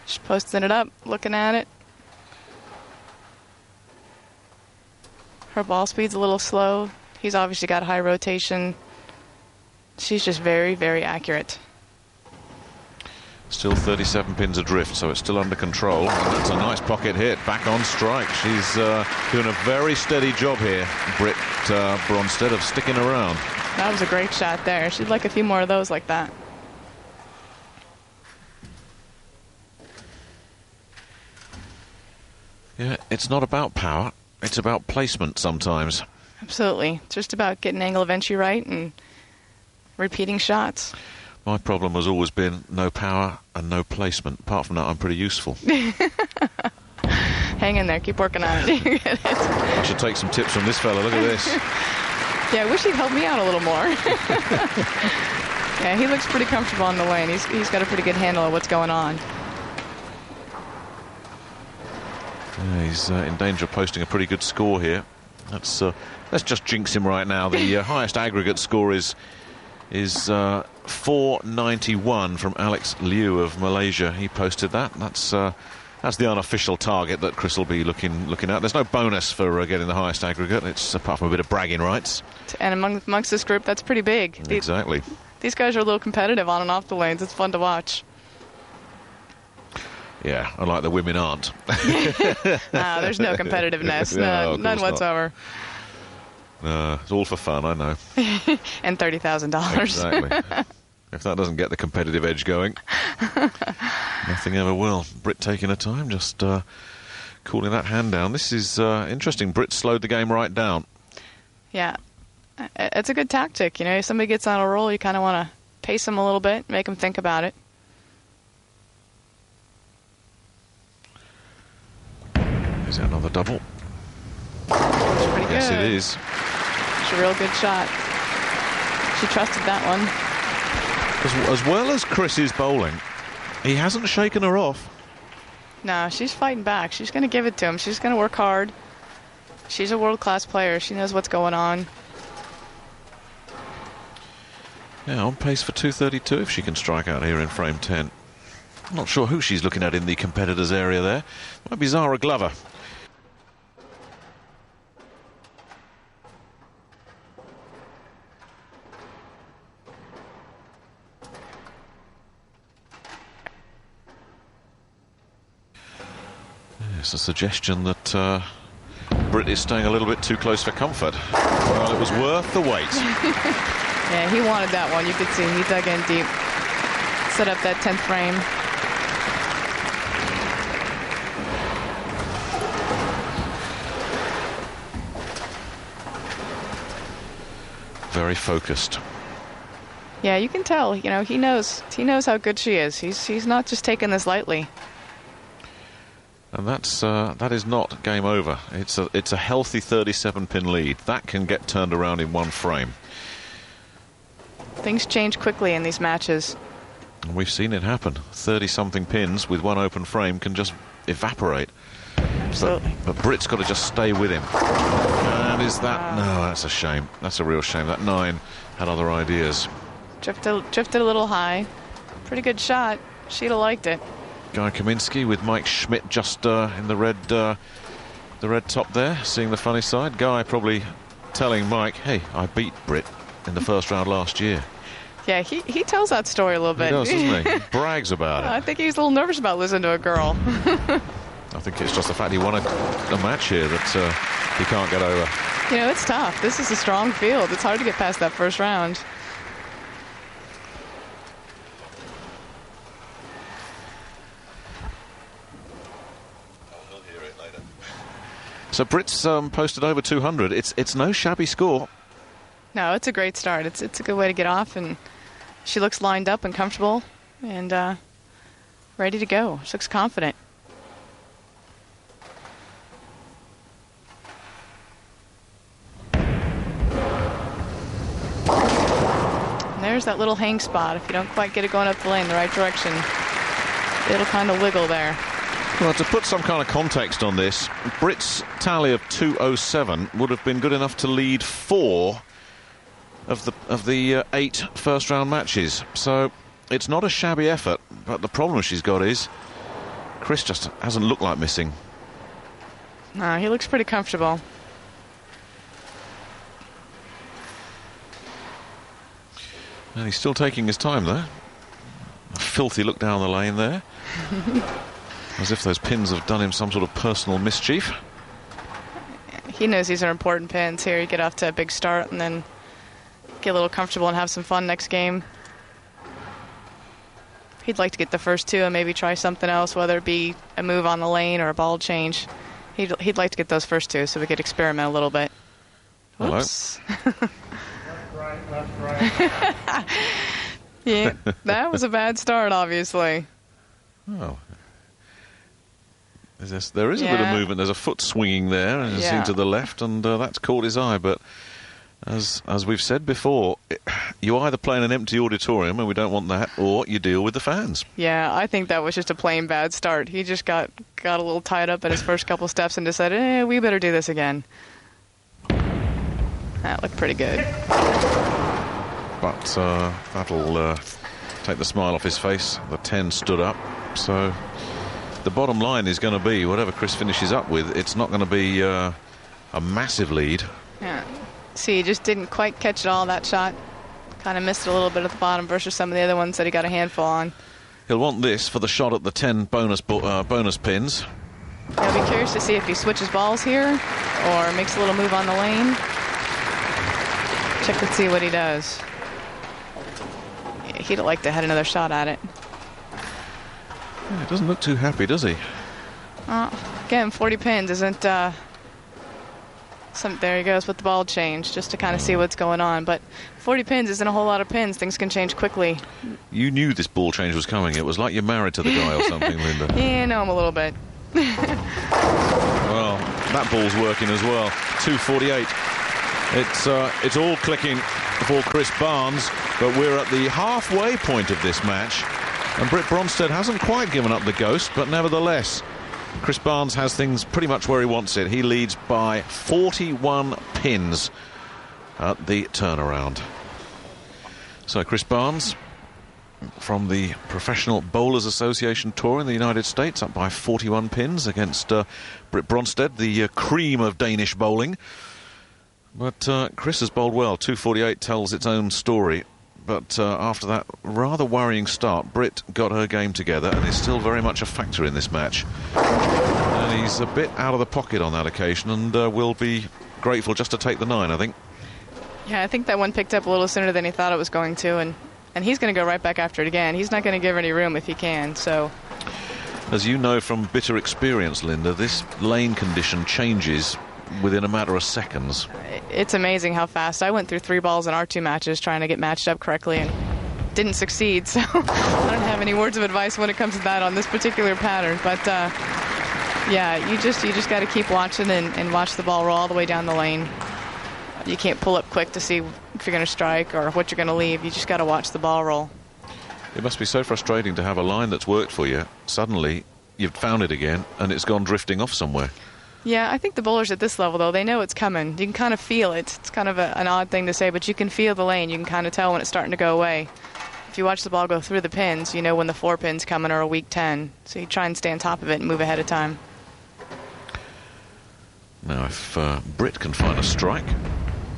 She's posting it up, looking at it. Her ball speed's a little slow. He's obviously got high rotation. She's just very, very accurate. Still 37 pins adrift, so it's still under control. And that's a nice pocket hit, back on strike. She's doing a very steady job here, Britt Bronsted, of sticking around. That was a great shot there. She'd like a few more of those like that. Yeah, it's not about power. It's about placement sometimes. Absolutely. It's just about getting angle of entry right and repeating shots. My problem has always been no power and no placement. Apart from that, I'm pretty useful. Hang in there. Keep working on it. You get it. I should take some tips from this fella. Look at this. Yeah, I wish he'd help me out a little more. Yeah, he looks pretty comfortable on the lane. He's got a pretty good handle of what's going on. Yeah, he's in danger of posting a pretty good score here. Let's just jinx him right now. The highest aggregate score is 491 from Alex Liu of Malaysia. He posted that. That's the unofficial target that Chris will be looking at. There's no bonus for getting the highest aggregate. It's apart from a bit of bragging rights. And amongst this group, that's pretty big. Exactly. These guys are a little competitive on and off the lanes. It's fun to watch. Yeah, unlike the women aren't. No, there's no competitiveness. No, none whatsoever. It's all for fun, I know. And $30,000. Exactly. If that doesn't get the competitive edge going, nothing ever will. Britt taking her time, just cooling that hand down. This is interesting. Britt slowed the game right down. Yeah. It's a good tactic. You know, if somebody gets on a roll, you kind of want to pace them a little bit, make them think about it. Is that another double? It's pretty good. Yes, it is. It's a real good shot. She trusted that one. As well as Chris's bowling, he hasn't shaken her off. No, she's fighting back. She's going to give it to him. She's going to work hard. She's a world-class player. She knows what's going on. Yeah, on pace for 232 if she can strike out here in frame 10. I'm not sure who she's looking at in the competitors' area there. Might be Zara Glover. It's a suggestion that Britt is staying a little bit too close for comfort. Well, it was worth the wait. Yeah, he wanted that one. You could see he dug in deep. Set up that 10th frame. Very focused. Yeah, you can tell. You know, he knows how good she is. He's not just taking this lightly. And that is not game over. It's a healthy 37-pin lead. That can get turned around in one frame. Things change quickly in these matches. And we've seen it happen. 30-something pins with one open frame can just evaporate. Absolutely. But Britt's got to just stay with him. And is that... No, that's a shame. That's a real shame. That 9 had other ideas. Drifted a little high. Pretty good shot. She'd have liked it. Guy Kaminsky with Mike Schmidt just in the red top there, seeing the funny side. Guy probably telling Mike, hey, I beat Britt in the first round last year. Yeah, he tells that story a little bit. He does, doesn't he? He brags about it. I think he's a little nervous about losing to a girl. I think it's just the fact he won a match here that he can't get over. You know, it's tough. This is a strong field. It's hard to get past that first round. So Britt's posted over 200. It's no shabby score. No, it's a great start. It's a good way to get off, and she looks lined up and comfortable and ready to go. She looks confident. And there's that little hang spot. If you don't quite get it going up the lane the right direction, it'll kind of wiggle there. Well, to put some kind of context on this, Britt's tally of 207 would have been good enough to lead 4 of the 8 first-round matches. So it's not a shabby effort, but the problem she's got is Chris just hasn't looked like missing. No, he looks pretty comfortable. And he's still taking his time, though. A filthy look down the lane there. As if those pins have done him some sort of personal mischief. He knows these are important pins here. You get off to a big start and then get a little comfortable and have some fun next game. He'd like to get the first two and maybe try something else, whether it be a move on the lane or a ball change. He'd like to get those first two so we could experiment a little bit. Whoops. Hello. Left, right. Yeah, that was a bad start, obviously. Oh. There is a bit of movement. There's a foot swinging there, and it's into the left, and that's caught his eye. But as we've said before, you either play in an empty auditorium, and we don't want that, or you deal with the fans. Yeah, I think that was just a plain bad start. He just got a little tied up in his first couple steps and decided, we better do this again. That looked pretty good. But that'll take the smile off his face. The 10 stood up, so the bottom line is going to be, whatever Chris finishes up with, it's not going to be a massive lead. Yeah. See, he just didn't quite catch it all, that shot. Kind of missed it a little bit at the bottom versus some of the other ones that he got a handful on. He'll want this for the shot at the 10 bonus pins. I'll be curious to see if he switches balls here or makes a little move on the lane. Check to see what he does. He'd like to have another shot at it. Yeah, he doesn't look too happy, does he? Again, 40 pins isn't... there he goes with the ball change, just to kind of see what's going on. But 40 pins isn't a whole lot of pins. Things can change quickly. You knew this ball change was coming. It was like you're married to the guy or something, Linda. Yeah, I know him a little bit. Well, that ball's working as well. 248. It's all clicking for Chris Barnes, but we're at the halfway point of this match, and Britt Bronsted hasn't quite given up the ghost, but nevertheless, Chris Barnes has things pretty much where he wants it. He leads by 41 pins at the turnaround. So Chris Barnes, from the Professional Bowlers Association Tour in the United States, up by 41 pins against Britt Bronsted, the cream of Danish bowling. But Chris has bowled well. 248 tells its own story. But after that rather worrying start, Britt got her game together and is still very much a factor in this match. And he's a bit out of the pocket on that occasion, and will be grateful just to take the 9, I think. Yeah, I think that one picked up a little sooner than he thought it was going to, and he's going to go right back after it again. He's not going to give any room if he can, so... As you know from bitter experience, Linda, this lane condition changes within a matter of seconds. It's amazing how fast. I went through 3 balls in our 2 matches trying to get matched up correctly and didn't succeed, so I don't have any words of advice when it comes to that on this particular pattern. But yeah, you just got to keep watching and watch the ball roll all the way down the lane. You can't pull up quick to see if you're going to strike or what you're going to leave. You just got to watch the ball roll. It must be so frustrating to have a line that's worked for you. Suddenly you've found it again and it's gone drifting off somewhere. Yeah, I think the bowlers at this level, though, they know it's coming. You can kind of feel it. It's kind of an odd thing to say, but you can feel the lane. You can kind of tell when it's starting to go away. If you watch the ball go through the pins, you know when the 4 pins coming or a weak 10. So you try and stay on top of it and move ahead of time. Now, if Britt can find a strike,